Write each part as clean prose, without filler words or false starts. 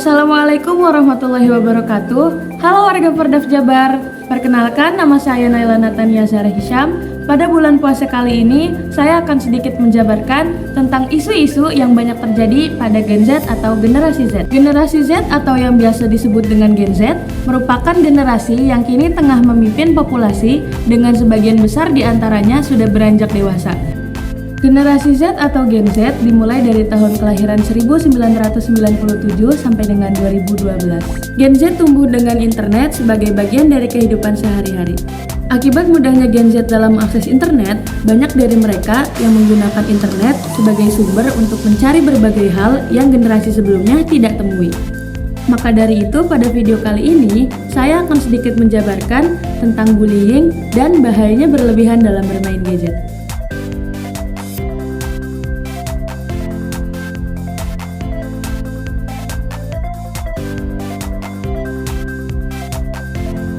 Assalamualaikum warahmatullahi wabarakatuh. Halo warga Perdaf Jabar. Perkenalkan, nama saya Naila Natania Zahra Hisham. Pada bulan puasa kali ini, saya akan sedikit menjabarkan tentang isu-isu yang banyak terjadi pada Gen Z atau generasi Z. Generasi Z atau yang biasa disebut dengan Gen Z merupakan generasi yang kini tengah memimpin populasi dengan sebagian besar diantaranya sudah beranjak dewasa. Generasi Z atau Gen Z dimulai dari tahun kelahiran 1997 sampai dengan 2012. Gen Z tumbuh dengan internet sebagai bagian dari kehidupan sehari-hari. Akibat mudahnya Gen Z dalam akses internet, banyak dari mereka yang menggunakan internet sebagai sumber untuk mencari berbagai hal yang generasi sebelumnya tidak temui. Maka dari itu, pada video kali ini, saya akan sedikit menjabarkan tentang bullying dan bahayanya berlebihan dalam bermain gadget.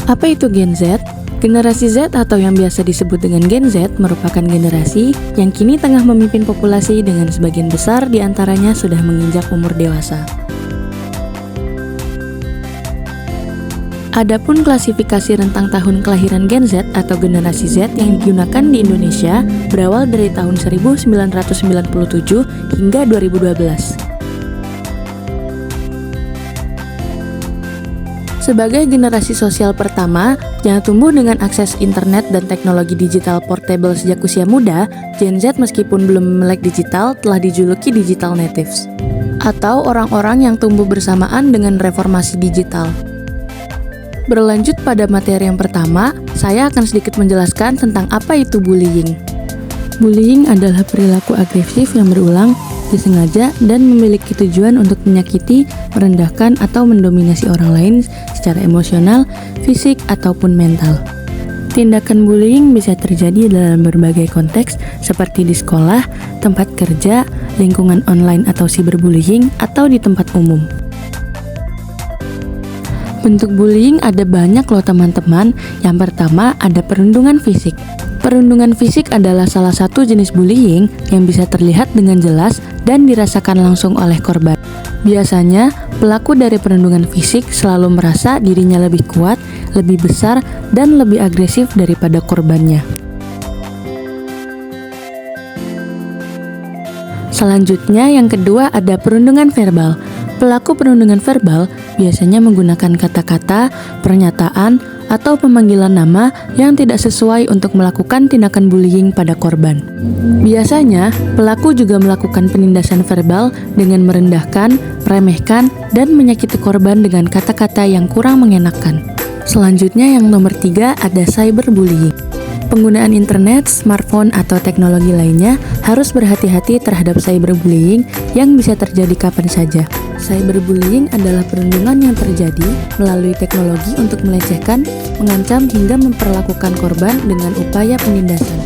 Apa itu Gen Z? Generasi Z atau yang biasa disebut dengan Gen Z merupakan generasi yang kini tengah memimpin populasi dengan sebagian besar diantaranya sudah menginjak umur dewasa. Adapun klasifikasi rentang tahun kelahiran Gen Z atau generasi Z yang digunakan di Indonesia berawal dari tahun 1997 hingga 2012. Sebagai generasi sosial pertama yang tumbuh dengan akses internet dan teknologi digital portable sejak usia muda, Gen Z meskipun belum melek digital telah dijuluki digital natives, atau orang-orang yang tumbuh bersamaan dengan reformasi digital. Berlanjut pada materi yang pertama, saya akan sedikit menjelaskan tentang apa itu bullying. Bullying adalah perilaku agresif yang berulang, disengaja, dan memiliki tujuan untuk menyakiti, merendahkan, atau mendominasi orang lain secara emosional, fisik, ataupun mental. Tindakan bullying bisa terjadi dalam berbagai konteks seperti di sekolah, tempat kerja, lingkungan online atau cyberbullying, atau di tempat umum. Bentuk bullying ada banyak loh teman-teman. Yang pertama ada perundungan fisik. Perundungan fisik adalah salah satu jenis bullying yang bisa terlihat dengan jelas dan dirasakan langsung oleh korban. Biasanya, pelaku dari perundungan fisik selalu merasa dirinya lebih kuat, lebih besar, dan lebih agresif daripada korbannya. Selanjutnya, yang kedua ada perundungan verbal. Pelaku perundungan verbal biasanya menggunakan kata-kata, pernyataan, atau pemanggilan nama yang tidak sesuai untuk melakukan tindakan bullying pada korban. Biasanya, pelaku juga melakukan penindasan verbal dengan merendahkan, meremehkan, dan menyakiti korban dengan kata-kata yang kurang mengenakan. Selanjutnya yang nomor 3 ada cyberbullying. Penggunaan internet, smartphone, atau teknologi lainnya harus berhati-hati terhadap cyberbullying yang bisa terjadi kapan saja. Cyberbullying adalah perundungan yang terjadi melalui teknologi untuk melecehkan, mengancam, hingga memperlakukan korban dengan upaya penindasan.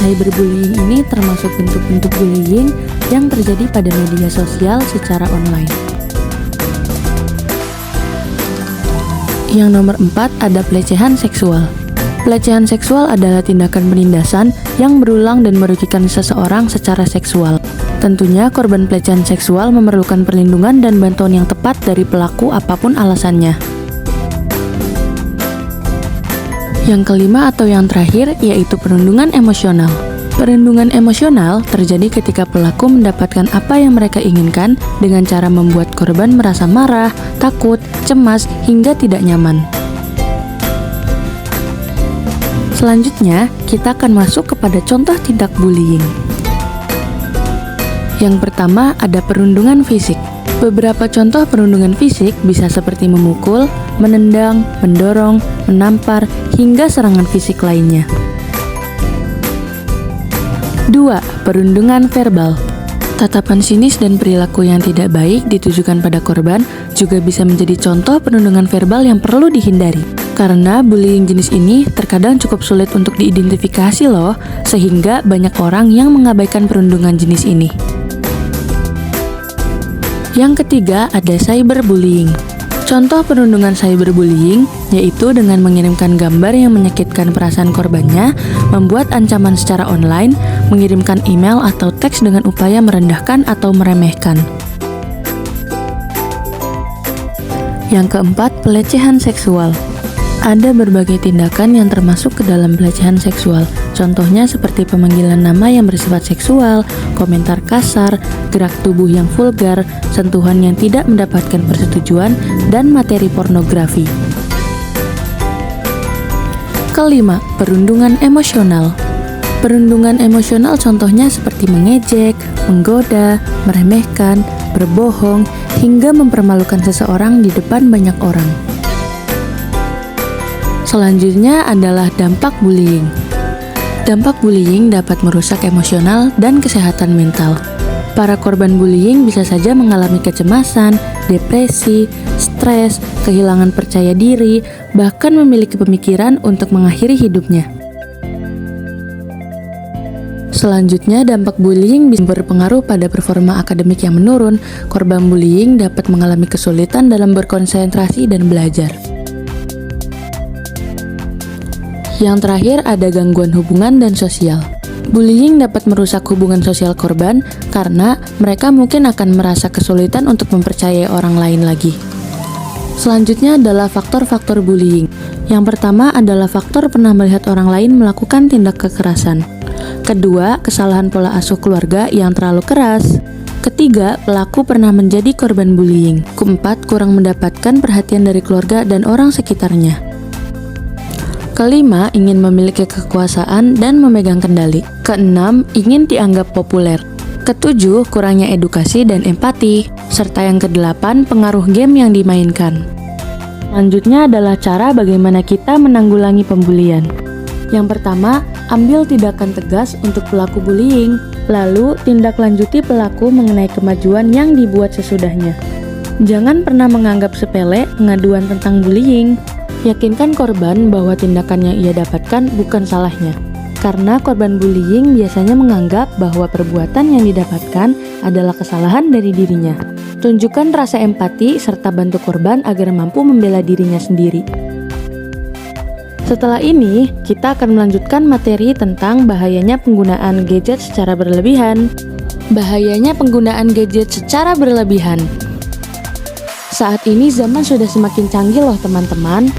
Cyberbullying ini termasuk bentuk-bentuk bullying yang terjadi pada media sosial secara online. Yang nomor 4 ada pelecehan seksual. Pelecehan seksual adalah tindakan penindasan yang berulang dan merugikan seseorang secara seksual. Tentunya korban pelecehan seksual memerlukan perlindungan dan bantuan yang tepat dari pelaku apapun alasannya. Yang kelima atau yang terakhir yaitu perundungan emosional. Perundungan emosional terjadi ketika pelaku mendapatkan apa yang mereka inginkan dengan cara membuat korban merasa marah, takut, cemas, hingga tidak nyaman. Selanjutnya, kita akan masuk kepada contoh tindak bullying. Yang pertama ada perundungan fisik. Beberapa contoh perundungan fisik bisa seperti memukul, menendang, mendorong, menampar, hingga serangan fisik lainnya. 2. Perundungan verbal. Tatapan sinis dan perilaku yang tidak baik ditujukan pada korban juga bisa menjadi contoh perundungan verbal yang perlu dihindari. Karena bullying jenis ini terkadang cukup sulit untuk diidentifikasi loh, sehingga banyak orang yang mengabaikan perundungan jenis ini. Yang ketiga ada cyberbullying. Contoh perundungan cyberbullying yaitu dengan mengirimkan gambar yang menyakitkan perasaan korbannya, membuat ancaman secara online, mengirimkan email atau teks dengan upaya merendahkan atau meremehkan. Yang keempat, pelecehan seksual. Ada berbagai tindakan yang termasuk ke dalam pelecehan seksual. Contohnya seperti pemanggilan nama yang bersifat seksual, komentar kasar, gerak tubuh yang vulgar, sentuhan yang tidak mendapatkan persetujuan, dan materi pornografi. Kelima, perundungan emosional. Perundungan emosional contohnya seperti mengejek, menggoda, meremehkan, berbohong, hingga mempermalukan seseorang di depan banyak orang. Selanjutnya adalah dampak bullying. Dampak bullying dapat merusak emosional dan kesehatan mental. Para korban bullying bisa saja mengalami kecemasan, depresi, stres, kehilangan percaya diri, bahkan memiliki pemikiran untuk mengakhiri hidupnya. Selanjutnya, dampak bullying bisa berpengaruh pada performa akademik yang menurun. Korban bullying dapat mengalami kesulitan dalam berkonsentrasi dan belajar. Yang terakhir ada gangguan hubungan dan sosial. Bullying dapat merusak hubungan sosial korban karena mereka mungkin akan merasa kesulitan untuk mempercayai orang lain lagi. Selanjutnya adalah faktor-faktor bullying. Yang pertama adalah faktor pernah melihat orang lain melakukan tindak kekerasan. Kedua, kesalahan pola asuh keluarga yang terlalu keras. Ketiga, pelaku pernah menjadi korban bullying. Keempat, kurang mendapatkan perhatian dari keluarga dan orang sekitarnya. Kelima, ingin memiliki kekuasaan dan memegang kendali. Keenam, ingin dianggap populer. Ketujuh, kurangnya edukasi dan empati. Serta yang kedelapan, pengaruh game yang dimainkan. Selanjutnya adalah cara bagaimana kita menanggulangi pembulian. Yang pertama, ambil tindakan tegas untuk pelaku bullying. Lalu, tindak lanjuti pelaku mengenai kemajuan yang dibuat sesudahnya. Jangan pernah menganggap sepele pengaduan tentang bullying. Yakinkan korban bahwa tindakan yang ia dapatkan bukan salahnya. Karena korban bullying biasanya menganggap bahwa perbuatan yang didapatkan adalah kesalahan dari dirinya. Tunjukkan rasa empati serta bantu korban agar mampu membela dirinya sendiri. Setelah ini, kita akan melanjutkan materi tentang bahayanya penggunaan gadget secara berlebihan. Bahayanya penggunaan gadget secara berlebihan. Saat ini zaman sudah semakin canggih loh teman-teman.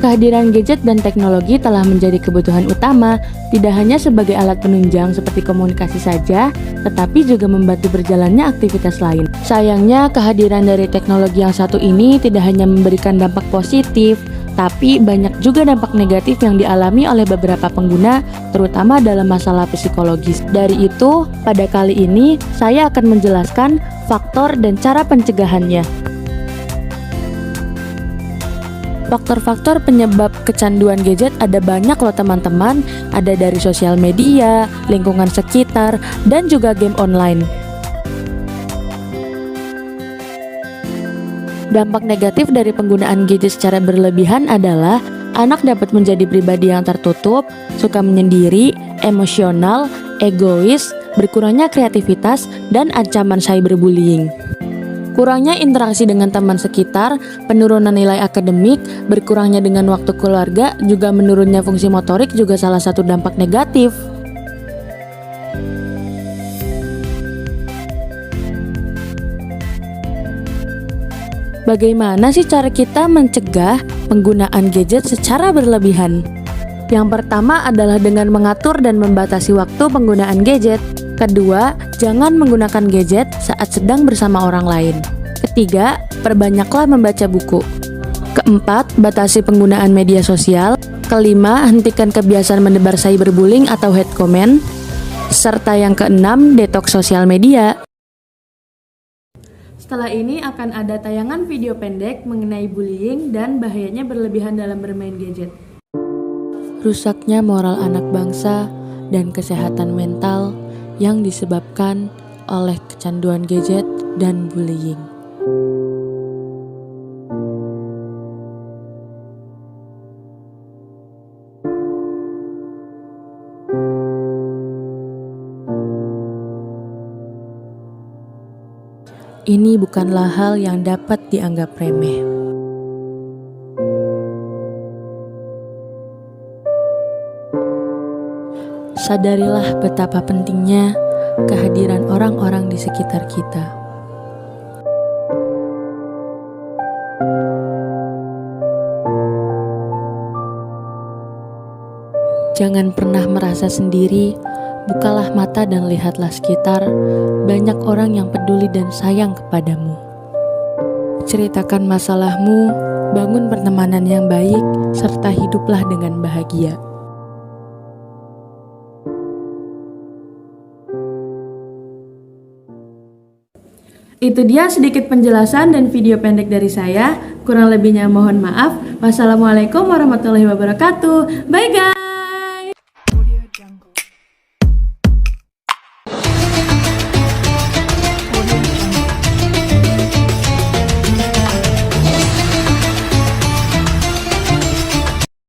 Kehadiran gadget dan teknologi telah menjadi kebutuhan utama, tidak hanya sebagai alat penunjang seperti komunikasi saja, tetapi juga membantu berjalannya aktivitas lain. Sayangnya, kehadiran dari teknologi yang satu ini tidak hanya memberikan dampak positif, tapi banyak juga dampak negatif yang dialami oleh beberapa pengguna, terutama dalam masalah psikologis. Dari itu, pada kali ini, saya akan menjelaskan faktor dan cara pencegahannya. Faktor-faktor penyebab kecanduan gadget ada banyak loh teman-teman. Ada dari sosial media, lingkungan sekitar, dan juga game online. Dampak negatif dari penggunaan gadget secara berlebihan adalah anak dapat menjadi pribadi yang tertutup, suka menyendiri, emosional, egois, berkurangnya kreativitas, dan ancaman cyberbullying. Kurangnya interaksi dengan teman sekitar, penurunan nilai akademik, berkurangnya dengan waktu keluarga, juga menurunnya fungsi motorik juga salah satu dampak negatif. Bagaimana sih cara kita mencegah penggunaan gadget secara berlebihan? Yang pertama adalah dengan mengatur dan membatasi waktu penggunaan gadget. Kedua, jangan menggunakan gadget saat sedang bersama orang lain. Ketiga, perbanyaklah membaca buku. Keempat, batasi penggunaan media sosial. Kelima, hentikan kebiasaan menebar cyberbullying atau hate comment. Serta yang keenam, detoks sosial media. Setelah ini akan ada tayangan video pendek mengenai bullying dan bahayanya berlebihan dalam bermain gadget. Rusaknya moral anak bangsa dan kesehatan mental yang disebabkan oleh kecanduan gadget dan bullying. Ini bukanlah hal yang dapat dianggap remeh. Sadarilah betapa pentingnya kehadiran orang-orang di sekitar kita. Jangan pernah merasa sendiri, bukalah mata dan lihatlah sekitar, banyak orang yang peduli dan sayang kepadamu. Ceritakan masalahmu, bangun pertemanan yang baik, serta hiduplah dengan bahagia. Itu dia sedikit penjelasan dan video pendek dari saya. Kurang lebihnya mohon maaf. Wassalamualaikum warahmatullahi wabarakatuh. Bye guys.